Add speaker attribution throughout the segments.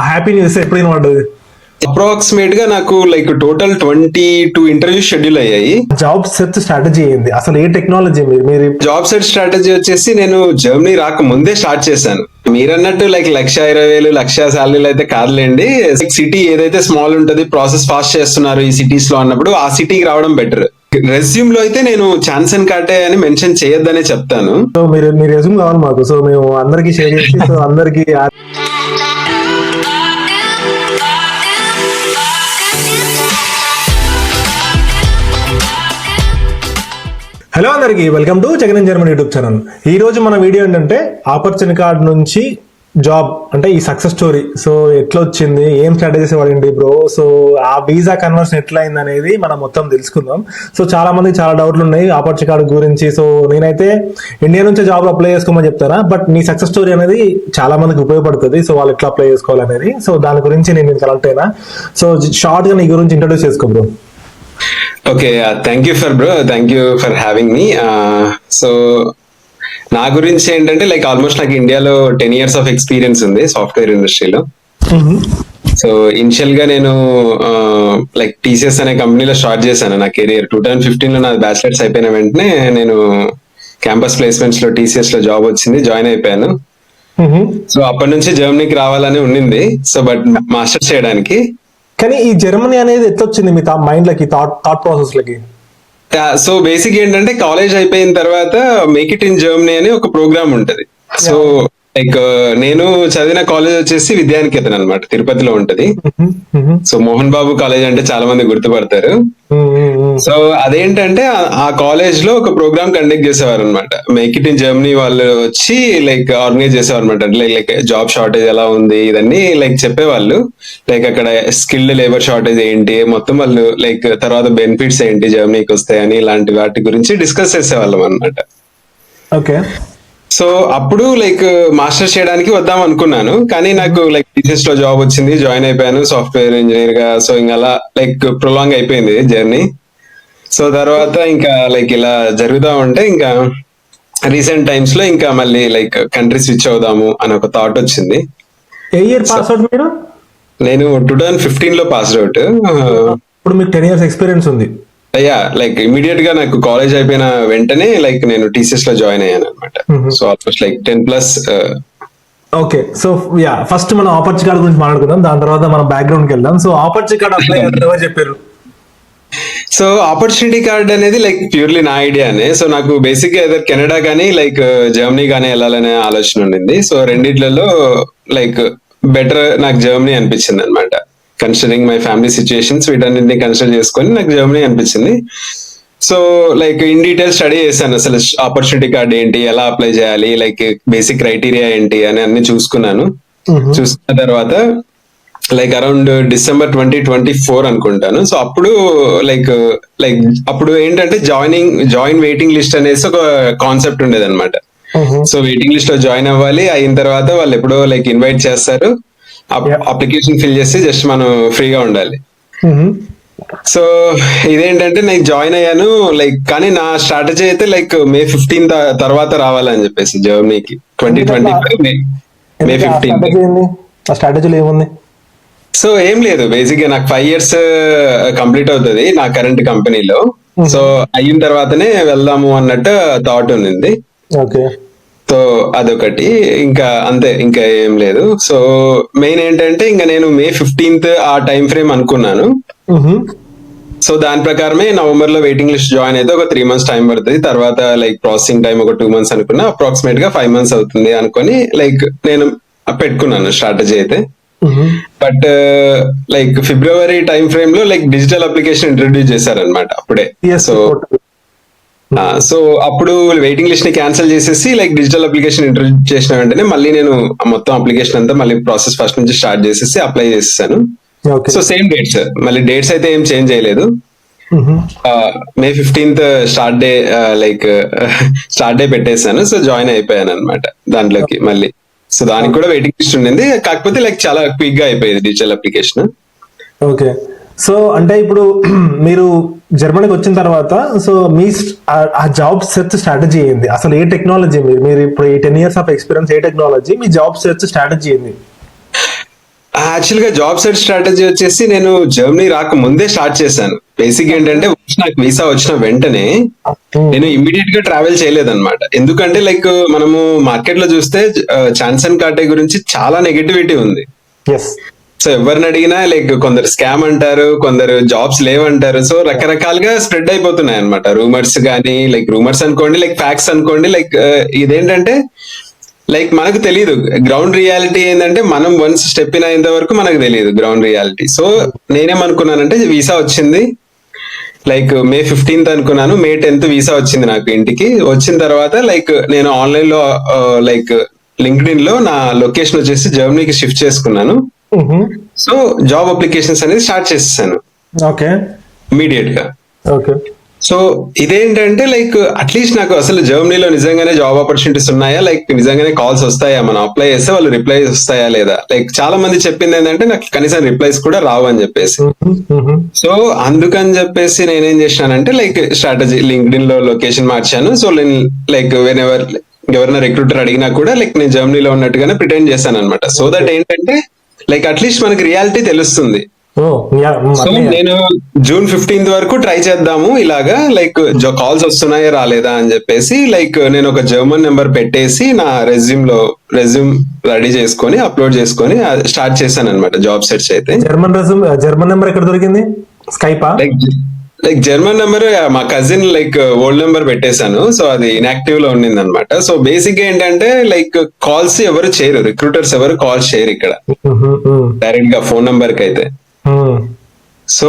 Speaker 1: Happy news ఎప్పుడైనా పడ్డది?
Speaker 2: Approximate గా నాకు లైక్ టోటల్ 22 ఇంటర్వ్యూస్ షెడ్యూల్ అయ్యాయి.
Speaker 1: జాబ్ సెర్చ్ స్ట్రాటజీ ఏంది అసలు? ఏ టెక్నాలజీ మీరు
Speaker 2: జాబ్ సెర్చ్ స్ట్రాటజీ వచ్చేసి నేను జర్మనీ రాక ముందే స్టార్ట్ చేశాను. మీరన్నట్టు లైక్ 1,20,000 లక్ష శాలరీలు అయితే కాదులేండి. సిటీ ఏదైతే స్మాల్ ఉంటది, ప్రాసెస్ ఫాస్ట్ చేస్తున్నారు ఈ సిటీస్ లో అన్నప్పుడు ఆ సిటీకి రావడం బెటర్. రెజ్యూమ్ లో అయితే నేను ఛాన్సన్ కాటే అని మెన్షన్ చేయొద్దనే చెప్తాను.
Speaker 1: సో మీ రెజ్యూమ్ కావాలి మాకు, సో మేము అందరికి షేర్ చేసి సో అందరికి. హలో అందరికి, welcome to Jagan Germany YouTube channel. ఈ రోజు మన వీడియో ఏంటంటే ఆపర్చునిటీ కార్డ్ నుంచి జాబ్ అంటే ఈ సక్సెస్ స్టోరీ. సో ఎట్లా వచ్చింది, ఏం స్ట్రాటజీస్ వాడండి బ్రో, సో ఆ వీసా కన్వర్షన్ ఎట్లా అయింది అనేది మనం మొత్తం తెలుసుకుందాం. సో చాలా మందికి చాలా డౌట్లు ఉన్నాయి ఆపర్చునిటీ కార్డ్ గురించి. సో నేనైతే ఇండియా నుంచి జాబ్ అప్లై చేసుకోమని చెప్తారా, బట్ నీ సక్సెస్ స్టోరీ అనేది చాలా మందికి ఉపయోగపడుతుంది. సో వాళ్ళు ఎట్లా అప్లై చేసుకోవాలనేది, సో దాని గురించి నేను కనెక్ట్ అయినా. సో షార్ట్ గా నీ గురించి ఇంట్రొడ్యూస్ చేసుకో bro.
Speaker 2: Okay, thank you for having me. So నా గురించి ఏంటంటే లైక్ ఆల్మోస్ట్ నాకు ఇండియాలో 10 years ఆఫ్ ఎక్స్పీరియన్స్ ఉంది సాఫ్ట్వేర్ ఇండస్ట్రీలో. సో ఇనిషియల్ గా నేను లైక్ టీసీఎస్ అనే కంపెనీలో స్టార్ట్ చేశాను నా కెరియర్. 2015 లో నా బ్యాచిలర్స్ అయిపోయిన వెంటనే నేను క్యాంపస్ ప్లేస్మెంట్స్ లో టీసీఎస్ లో జాబ్ వచ్చింది, జాయిన్ అయిపోయాను. సో అప్పటి నుంచి జర్మనీకి రావాలని ఉండింది, సో బట్ మాస్టర్స్ చేయడానికి.
Speaker 1: కానీ ఈ జర్మనీ అనేది ఎట్లా వచ్చింది మీ మైండ్ లకి, థాట్ ప్రాసెస్ లకి?
Speaker 2: సో బేసిక్ ఏంటంటే కాలేజ్ అయిపోయిన తర్వాత మేక్ ఇట్ ఇన్ జర్మనీ అని ఒక ప్రోగ్రామ్ ఉంటది. సో లైక్ నేను చదివిన కాలేజ్ వచ్చేసి విద్యానికేతన్ అనమాట, తిరుపతిలో ఉంటది. సో మోహన్ బాబు కాలేజ్ అంటే చాలా మంది గుర్తుపడతారు. సో అదేంటంటే ఆ కాలేజ్ లో ఒక ప్రోగ్రామ్ కండక్ట్ చేసేవారు అనమాట. మేక్ ఇట్ ఇన్ జర్మనీ వాళ్ళు వచ్చి లైక్ ఆర్గనైజ్ చేసేవారు అనమాట. లైక్ జాబ్ షార్టేజ్ ఎలా ఉంది ఇదన్నీ లైక్ చెప్పేవాళ్ళు. లైక్ అక్కడ స్కిల్డ్ లేబర్ షార్టేజ్ ఏంటి, మొత్తం వాళ్ళు లైక్ తర్వాత బెనిఫిట్స్ ఏంటి జర్మనీకి వస్తాయని, ఇలాంటి వాటి గురించి డిస్కస్ చేసేవాళ్ళం అనమాట.
Speaker 1: ఓకే.
Speaker 2: సో అప్పుడు లైక్ మాస్టర్స్ చేయడానికి వద్దాం అనుకున్నాను, కానీ నాకు లైక్ టీసీఎస్ లో జాబ్ వచ్చింది, జాయిన్ అయిపోయాను సాఫ్ట్వేర్ ఇంజనీర్ గా. సో ఇంకా అలా లైక్ ప్రొలాంగ్ అయిపోయింది జర్నీ. సో తర్వాత ఇంకా లైక్ ఇలా జరుగుతా ఉంటే ఇంకా రీసెంట్ టైమ్స్ లో ఇంకా మళ్ళీ లైక్ కంట్రీ స్విచ్ అవుదాము అని ఒక థాట్ వచ్చింది.
Speaker 1: ఏ ఇయర్ పాస్ అవుట్ మీరు?
Speaker 2: నేను 2015 లో పాస్ అవుట్.
Speaker 1: ఇప్పుడు మీకు 10 years ఎక్స్పీరియన్స్ ఉంది?
Speaker 2: అయ్యా లైక్ ఇమీడియట్ గా నాకు కాలేజ్ అయిపోయిన వెంటనే లైక్ నేను టీసీఎస్ లో జాయిన్ అయ్యాను అనమాట. So almost like 10+.
Speaker 1: Okay. So yeah, first మనం ఆపర్చునిటీ కార్డ్ గురించి మాట్లాడుకుందాం, దాని తర్వాత మనం బ్యాక్గ్రౌండ్ కి వెళ్దాం. సో ఆపర్చునిటీ కార్డ్ అప్లై ఎవరు చెప్పారు?
Speaker 2: సో ఆపర్చునిటీ కార్డ్ అనేది లైక్ ప్యూర్లీ నా ఐడియానే. సో నాకు బేసిక్ గా ఏదో కెనడా కానీ లైక్ జర్మనీ కానీ వెళ్ళాలనే ఆలోచన ఉండింది. సో రెండిట్లలో లైక్ బెటర్ నాకు జర్మనీ అనిపించింది అనమాట. కన్సిడరింగ్ మై ఫ్యామిలీ సిచ్యుయేషన్స్, వీటన్నింటినీ కన్సిడర్ చేసుకొని నాకు జర్మనీ అనిపించింది. So like in detail study చేశాను అసలు ఆపర్చునిటీ కార్డ్ ఏంటి, ఎలా అప్లై చేయాలి, లైక్ బేసిక్ క్రైటీరియా ఏంటి అని అన్ని చూసుకున్నాను. చూసుకున్న తర్వాత లైక్ అరౌండ్ December 2024 అనుకుంటాను. సో అప్పుడు లైక్ అప్పుడు ఏంటంటే జాయిన్ వెయిటింగ్ లిస్ట్ అనేసి ఒక కాన్సెప్ట్ ఉండేది అనమాట. సో వెయిటింగ్ లిస్ట్ లో జాయిన్ అవ్వాలి, అయిన తర్వాత వాళ్ళు ఎప్పుడో లైక్ ఇన్వైట్ చేస్తారు, అప్లికేషన్ ఫిల్ చేసి జస్ట్ మనం ఫ్రీగా ఉండాలి. సో ఇదేంటంటే నేను జాయిన్ అయ్యాను లైక్, కానీ నా స్ట్రాటజీ అయితే లైక్ May 15 తర్వాత రావాలని చెప్పేసి జర్మనీకి 2025 May 15.
Speaker 1: ఆ స్ట్రాటజీలో ఏముంది?
Speaker 2: సో ఏం లేదు, బేసిక్ గా నాకు 5 years కంప్లీట్ అవుతుంది నా కరెంట్ కంపెనీలో. సో అయిన తర్వాతనే వెళ్దాము అన్నట్టు థాట్ ఉంది.
Speaker 1: ఓకే.
Speaker 2: సో అదొకటి, ఇంకా అంతే, ఇంకా ఏం లేదు. సో మెయిన్ ఏంటంటే ఇంకా నేను May 15 ఆ టైం ఫ్రేమ్ అనుకున్నాను. సో దాని ప్రకారమే నవంబర్ లో వెయిటింగ్ లిస్ట్ జాయిన్ అయితే ఒక 3 months టైం పడుతుంది. తర్వాత లైక్ ప్రాసెసింగ్ టైం ఒక 2 months అనుకున్నా, అప్రాక్సిమేట్ గా 5 months అవుతుంది అనుకొని లైక్ నేను పెట్టుకున్నాను స్ట్రాటజీ అయితే. But like February time frame లో లైక్ డిజిటల్ అప్లికేషన్ ఇంట్రడ్యూస్ చేశారనమాట అప్పుడే. సో అప్పుడు వెయిటింగ్ లిస్ట్ ని క్యాన్సిల్ చేసేసి లైక్ డిజిటల్ అప్లికేషన్ ఇంట్రడ్యూస్ చేసిన వెంటనే మళ్ళీ నేను మొత్తం అప్లికేషన్ అంతా మళ్ళీ ప్రాసెస్ ఫస్ట్ నుంచి స్టార్ట్ చేసేసి అప్లై చేసేసాను. సో సేమ్ డేట్స్, మళ్ళీ డేట్స్ అయితే ఏం చేంజ్ చేయలేదు. May 15 start day like start day పెట్టేశాను. సో జాయిన్ అయిపోయాను అనమాట దాంట్లోకి మళ్ళీ. సో దానికి కూడా వెయిటింగ్ లిస్ట్ ఉండింది, కాకపోతే లైక్ చాలా క్విక్ గా అయిపోయింది డిజిటల్ అప్లికేషన్.
Speaker 1: ఓకే. సో అంటే ఇప్పుడు మీరు జర్మనీకి వచ్చిన తర్వాత సో మీ ఆ జాబ్ సెర్చ్ స్ట్రాటజీ ఏంది అసలు? ఏ టెక్నాలజీ మీరు ఇప్పుడు 10 years of experience, A technology me job search strategy ఏంది?
Speaker 2: యాక్చువల్ గా జాబ్ సెర్చ్ స్ట్రాటజీ వచ్చేసి నేను జర్మనీ రాక ముందే స్టార్ట్ చేశాను. బేసిక్ ఏంటంటే నాకు వీసా వచ్చిన వెంటనే నేను ఇమ్మీడియట్ గా ట్రావెల్ చేయలేదన్నమాట. ఎందుకంటే లైక్ మనము మార్కెట్ లో చూస్తే ఛాన్సన్ కార్టే గురించి చాలా నెగటివిటీ ఉంది.
Speaker 1: ఎస్.
Speaker 2: సో ఎవరిని అడిగినా లైక్ కొందరు స్కామ్ అంటారు, కొందరు జాబ్స్ లేవంటారు. సో రకరకాలుగా స్ప్రెడ్ అయిపోతున్నాయి అనమాట. రూమర్స్ కానీ లైక్ రూమర్స్ అనుకోండి, లైక్ ఫ్యాక్ట్స్ అనుకోండి. లైక్ ఇదేంటంటే లైక్ మనకు తెలియదు గ్రౌండ్ రియాలిటీ ఏంటంటే మనం వన్స్ స్టెప్ ఇన్ అయ్యేంత వరకు మనకు తెలియదు గ్రౌండ్ రియాలిటీ. సో నేనేమనుకున్నానంటే వీసా వచ్చింది లైక్ మే 15th అనుకున్నాను. మే 10th వీసా వచ్చింది నాకు ఇంటికి. వచ్చిన తర్వాత లైక్ నేను ఆన్లైన్ లో లైక్ లింక్డ్ఇన్ లో నా లొకేషన్ వచ్చేసి జర్మనీకి షిఫ్ట్ చేసుకున్నాను. సో జాబ్ అప్లికేషన్స్ అనేది స్టార్ట్ చేసేసాను
Speaker 1: ఓకే,
Speaker 2: ఇమీడియట్ గా.
Speaker 1: ఓకే.
Speaker 2: సో ఇదేంటంటే లైక్ అట్లీస్ట్ నాకు అసలు జర్మనీలో నిజంగానే జాబ్ ఆపర్చునిటీస్ ఉన్నాయా, లైక్ నిజంగానే కాల్స్ వస్తాయా, మనం అప్లై చేస్తే వాళ్ళు రిప్లైస్ వస్తాయా లేదా. లైక్ చాలా మంది చెప్పింది ఏంటంటే నాకు కనీసం రిప్లైస్ కూడా రావు అని చెప్పేసి. సో అందుకని చెప్పేసి నేనేం చేసినానంటే లైక్ స్ట్రాటజీ లింక్డ్ఇన్ లో లొకేషన్ మార్చాను. సో నేను లైక్ ఎవరైనా రిక్రూటర్ అడిగినా కూడా లైక్ నేను జర్మనీలో ఉన్నట్టుగానే ప్రిటెండ్ చేశాను అనమాట. సో దట్ ఏంటంటే లైక్ అట్లీస్ట్ మనకి రియాలిటీ తెలుస్తుంది. సో నేను జూన్ 15th వరకు ట్రై చేద్దాము ఇలాగా లైక్ కాల్స్ వస్తున్నాయా రాలేదా అని చెప్పేసి లైక్ నేను ఒక జర్మన్ నెంబర్ పెట్టేసి నా రెజ్యూమ్ రెడీ చేసుకొని అప్లోడ్ చేసుకొని స్టార్ట్ చేశాను అనమాట జాబ్ సెర్చ్. అయితే
Speaker 1: జర్మన్ నెంబర్ ఎక్కడ దొరికింది? స్కైపా?
Speaker 2: లైక్ జర్మన్ నెంబర్ మా కజిన్ లైక్ ఓల్డ్ నెంబర్ పెట్టేశాను. సో అది ఇన్యాక్టివ్ లో ఉండింది అనమాట. సో బేసిక్ గా ఏంటంటే లైక్ కాల్స్ ఎవరు చేయరు, రిక్రూటర్స్ ఎవరు కాల్స్ చేయరు ఇక్కడ డైరెక్ట్ గా ఫోన్ నెంబర్ కి అయితే. సో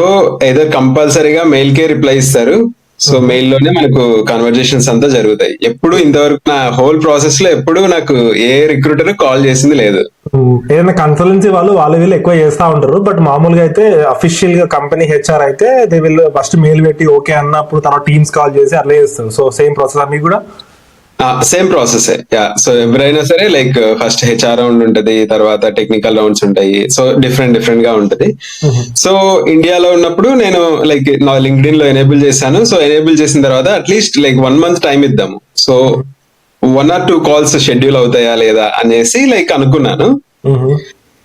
Speaker 2: ఏదో కంపల్సరీగా మెయిల్ కే రిప్లై ఇస్తారు. సో మెయిల్ లోనే మనకు కన్వర్జేషన్స్ అంతా జరుగుతాయి. ఎప్పుడు ఇంతవరకు నా హోల్ ప్రాసెస్ లో ఎప్పుడు నాకు ఏ రిక్రూటర్ కాల్ చేసింది లేదు.
Speaker 1: ఏదైనా కన్సల్టెన్సీ వాళ్ళు వీళ్ళు ఎక్కువ చేస్తా ఉంటారు. బట్ మామూలుగా అయితే అఫీషియల్ గా కంపెనీ హెచ్ఆర్ అయితే దే విల్ ఫస్ట్ మెయిల్ పెట్టి ఓకే అన్నప్పుడు తర్వాత టీమ్స్ కాల్ చేసి అట్లా చేస్తారు. సో సేమ్ ప్రాసెస్ మీకు కూడా?
Speaker 2: Same process. సో ఎవరైనా సరే లైక్ ఫస్ట్ హెచ్ఆర్ రౌండ్ ఉంటది, తర్వాత టెక్నికల్ రౌండ్స్ ఉంటాయి. సో డిఫరెంట్ గా ఉంటది. సో ఇండియాలో ఉన్నప్పుడు నేను లైక్ నా లింక్డ్ఇన్ లో ఎనేబుల్ చేశాను. సో ఎనేబుల్ చేసిన తర్వాత అట్లీస్ట్ లైక్ 1 month టైం ఇద్దాము. సో 1 or 2 calls షెడ్యూల్ అవుతాయా లేదా అనేసి లైక్ అనుకున్నాను.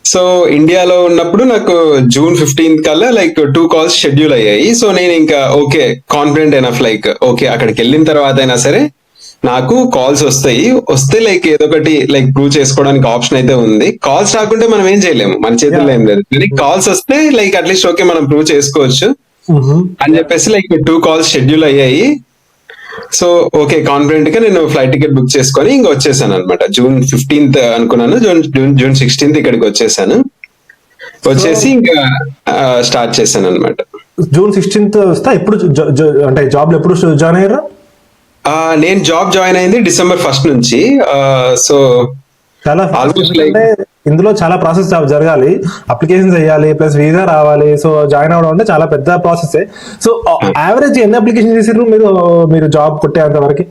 Speaker 2: సో ఇండియాలో ఉన్నప్పుడు నాకు జూన్ 15th కల్లా లైక్ 2 calls షెడ్యూల్ అయ్యాయి. సో నేను ఇంకా okay confident enough like okay అక్కడికి వెళ్ళిన తర్వాత అయినా సరే నాకు కాల్స్ వస్తే లైక్ ఏదో ఒకటి లైక్ ప్రూవ్ చేసుకోవడానికి ఆప్షన్ అయితే ఉంది. కాల్స్ రాకుంటే మనం ఏం చేయలేము, మన చేతుల్లో ఏం లేదు. కాల్స్ వస్తే లైక్ అట్లీస్ట్ ఓకే మనం ప్రూవ్ చేసుకోవచ్చు అని చెప్పేసి లైక్ 2 calls షెడ్యూల్ అయ్యాయి. సో ఓకే కాన్ఫిడెంట్ గా నేను ఫ్లైట్ టికెట్ బుక్ చేసుకొని ఇంకా వచ్చేసాను అనమాట. జూన్ 15th అనుకున్నాను, జూన్ 16th ఇక్కడికి వచ్చేసాను. వచ్చేసి ఇంకా స్టార్ట్ చేశాను అనమాట.
Speaker 1: జూన్ 16th వస్తే ఎప్పుడు అంటే జాబ్ లో ఎప్పుడు జాయిన్ అయ్యారా?
Speaker 2: నేను జాబ్ జాయిన్ అయింది December 1st నుంచి. సో
Speaker 1: చాలా ఇందులో చాలా ప్రాసెస్ జరగాలి, అప్లికేషన్ చేయాలి, ప్లస్ వీసా రావాలి. సో జాయిన్ అవ్వడం అంటే చాలా పెద్ద ప్రాసెస్. సో యావరేజ్ ఎన్ని అప్లికేషన్ చేసారు మీరు జాబ్ కొట్టేంత వరకు?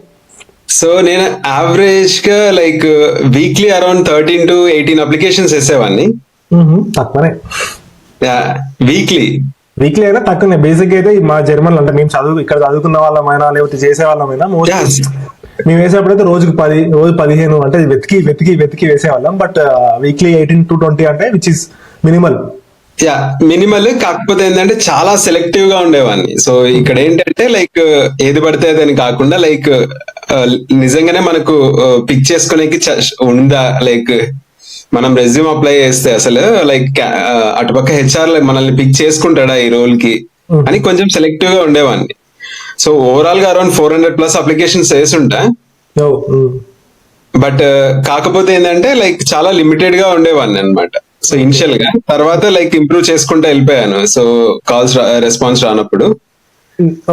Speaker 2: సో నేను యావరేజ్ గా like weekly around 13 to 18 applications వేసేవాడిని.
Speaker 1: తక్కువనే
Speaker 2: వీక్లీ
Speaker 1: అయినా తక్కువనే. బేసిక్ అయితే మా జర్మన్ అంటే మేము ఇక్కడ చదువుకున్న వాళ్ళమైనా లేకపోతే చేసే వాళ్ళమైనా మోస్ట్ మేము వేసేప్పుడైతే రోజు 15 అంటే వెతికి వేసేవాళ్ళం. బట్ వీక్లీ 18 to 20 అంటే విచ్ ఇస్ మినిమల్.
Speaker 2: మినిమల్. కాకపోతే ఏంటంటే చాలా సెలెక్టివ్ గా ఉండేవాడిని. సో ఇక్కడ ఏంటంటే లైక్ ఏది పడితే అదని కాకుండా లైక్ నిజంగానే మనకు పిక్ చేసుకునేకి ఉందా, లైక్ మనం రెజ్యూమ్ అప్లై చేస్తే అసలు లైక్ అటుపక్క హెచ్ఆర్ మనల్ని పిక్ చేసుకుంటాడా ఈ రోల్ కి అని కొంచెం సెలెక్టివ్ గా ఉండేవాడిని. సో ఓవరాల్ గా అరౌండ్ 400+ అప్లికేషన్స్ వేసుంటా. బట్ కాకపోతే ఏంటంటే లైక్ చాలా లిమిటెడ్ గా ఉండేవాడిని అనమాట. సో ఇనిషియల్ గా తర్వాత లైక్ ఇంప్రూవ్ చేసుకుంటూ వెళ్ళిపోయాను. సో కాల్స్ రెస్పాన్స్ రానప్పుడు.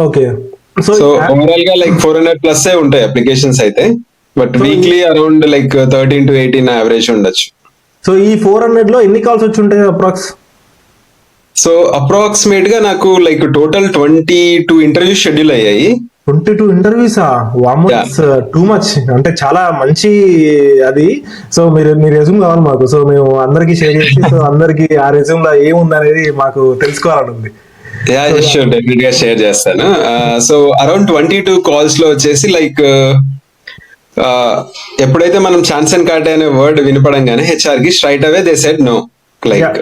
Speaker 1: ఓకే.
Speaker 2: సో ఓవరాల్ గా లైక్ 400+ ఉంటాయి అప్లికేషన్స్ అయితే. But weekly around like 13 to 18 average ఉండొచ్చు.
Speaker 1: సో ఈ 400 లో ఎన్ని కాల్స్ వచ్చి ఉంటాయి అప్రాక్స్?
Speaker 2: సో అప్రాక్సిమేట్ గా నాకు లైక్ టోటల్ 22 ఇంటర్వ్యూస్ షెడ్యూల్ అయ్యాయి.
Speaker 1: 22 ఇంటర్వ్యూసా? Too much. అంటే చాలా మంచి అది. సో మీ రెజ్యూమ్ కావాలి మాకు. సో మేము అందరికి షేర్ చేసి సో అందరికి ఆ రెజ్యూమ్ లో ఏముంది అనేది మాకు తెలుసుకోవాలని ఉంది.
Speaker 2: డెఫినెట్ గా షేర్ చేస్తాను. సో అరౌండ్ 22 calls లో వచ్చేసి లైక్ ఎప్పుడైతే మనం ఛాన్సన్ కార్ట్ అనే వర్డ్ వినపడంగానే హెచ్ఆర్ కి straight away they said no like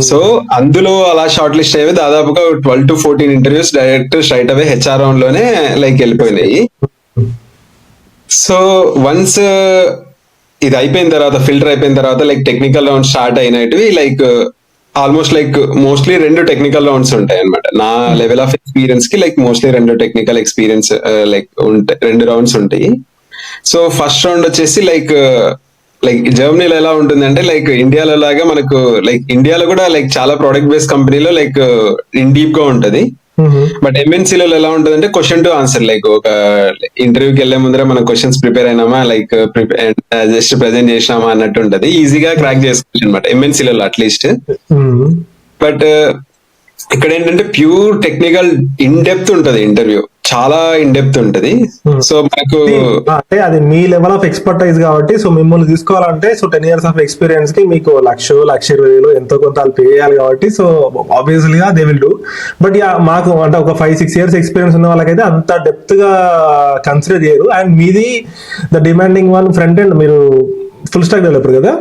Speaker 2: so అందులో అలా షార్ట్ లిస్ట్ అయ్యేవి దాదాపుగా 12 to 14 interviews direct straight away HR round లోనే లైక్ వెళ్ళిపోయినాయి. సో వన్స్ ఇది అయిపోయిన తర్వాత ఫిల్టర్ అయిపోయిన తర్వాత లైక్ టెక్నికల్ రౌండ్ స్టార్ట్ అయినవి like almost like mostly 2 technical rounds ఉంటాయి అనమాట. నా లెవెల్ ఆఫ్ ఎక్స్పీరియన్స్ కి like mostly 2 technical experience like ఉంటాయి, 2 రౌండ్స్ ఉంటాయి. సో ఫస్ట్ రౌండ్ వచ్చేసి లైక్ జర్మనీలో ఎలా ఉంటుందంటే లైక్ ఇండియాలో లాగా మనకు లైక్ ఇండియాలో కూడా లైక్ చాలా ప్రోడక్ట్ బేస్డ్ కంపెనీలో లైక్ ఇన్ డీప్ గా ఉంటది. బట్ ఎంఎన్సీలో ఎలా ఉంటదంటే క్వశ్చన్ టు ఆన్సర్, లైక్ ఒక ఇంటర్వ్యూకి వెళ్లే ముందర మనం క్వశ్చన్స్ ప్రిపేర్ అయినామా లైక్ జస్ట్ ప్రెజెంట్ చేసినామా అన్నట్టు ఉంటది. ఈజీగా క్రాక్ చేసుకోవచ్చు అనమాట ఎంఎన్సీలో అట్లీస్ట్. బట్ ఇక్కడ ఏంటంటే ప్యూర్ టెక్నికల్ ఇన్ డెప్త్ ఉంటది, ఇంటర్వ్యూ చాలా ఇన్ డెప్త్ ఉంటది. సో మనకు
Speaker 1: అంటే అది మీ లెవెల్ ఆఫ్ ఎక్స్పర్టైజ్ కాబట్టి, సో మిమ్మల్ని తీసుకోవాలంటే సో 10 years ఆఫ్ ఎక్స్పీరియన్స్ కి మీకు 1,20,000 ఎంతో కొంత వాళ్ళు పే చేయాలి కాబట్టి, సో ఆబ్వియస్లీ గా దే విల్ డూ. బట్ మాకు అంటే ఒక 5-6 years ఎక్స్పీరియన్స్ ఉన్న వాళ్ళకైతే అంత డెప్త్ గా కన్సిడర్ చేయరు. అండ్ మీది the demanding one front end, మీరు ఫుల్ స్టాక్ డెవలపర్ కదా?